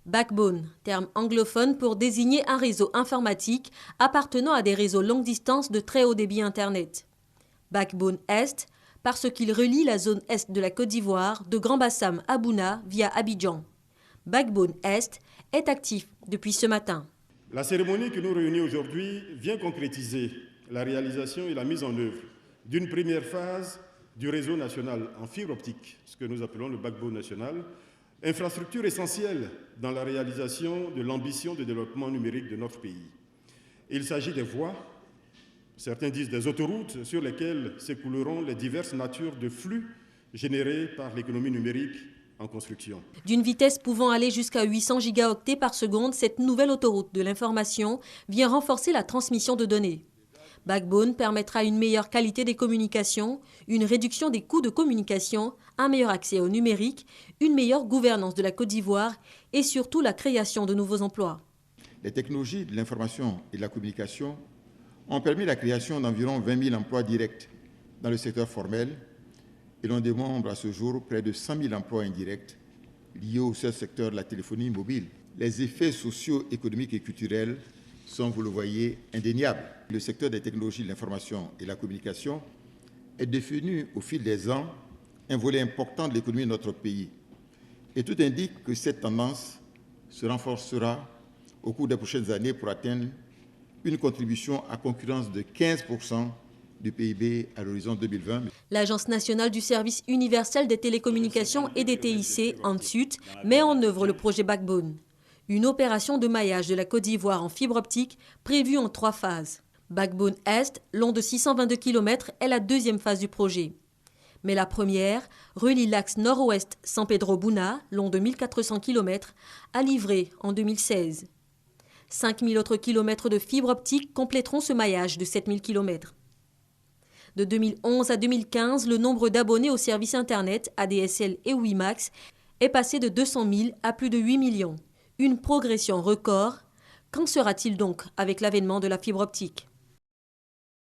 Backbone, terme anglophone pour désigner un réseau informatique appartenant à des réseaux longue distance de très haut débit Internet. Backbone Est, parce qu'il relie la zone est de la Côte d'Ivoire de Grand-Bassam à Bouna via Abidjan. Backbone Est est actif depuis ce matin. La cérémonie qui nous réunit aujourd'hui vient concrétiser la réalisation et la mise en œuvre d'une première phase du réseau national en fibre optique, ce que nous appelons le backbone national, infrastructure essentielle dans la réalisation de l'ambition de développement numérique de notre pays. Il s'agit des voies, certains disent des autoroutes, sur lesquelles s'écouleront les diverses natures de flux générés par l'économie numérique en construction. D'une vitesse pouvant aller jusqu'à 800 gigaoctets par seconde, cette nouvelle autoroute de l'information vient renforcer la transmission de données. Backbone permettra une meilleure qualité des communications, une réduction des coûts de communication, un meilleur accès au numérique, une meilleure gouvernance de la Côte d'Ivoire et surtout la création de nouveaux emplois. Les technologies de l'information et de la communication ont permis la création d'environ 20 000 emplois directs dans le secteur formel et l'on dénombre à ce jour près de 100 000 emplois indirects liés au seul secteur de la téléphonie mobile. Les effets socio-économiques et culturels sont, vous le voyez, indéniables. Le secteur des technologies de l'information et de la communication est devenu, au fil des ans, un volet important de l'économie de notre pays. Et tout indique que cette tendance se renforcera au cours des prochaines années pour atteindre une contribution à concurrence de 15% du PIB à l'horizon 2020. L'Agence nationale du service universel des télécommunications et des TIC, ANSUT, met en œuvre le projet Backbone. Une opération de maillage de la Côte d'Ivoire en fibre optique prévue en 3 phases. Backbone Est, long de 622 km, est la deuxième phase du projet. Mais la première relie l'axe nord-ouest San Pedro-Bouna, long de 1400 km, à livrer en 2016. 5000 autres kilomètres de fibre optique compléteront ce maillage de 7000 km. De 2011 à 2015, le nombre d'abonnés au service Internet, ADSL et WiMax, est passé de 200 000 à plus de 8 millions. Une progression record. Qu'en sera-t-il donc avec l'avènement de la fibre optique ?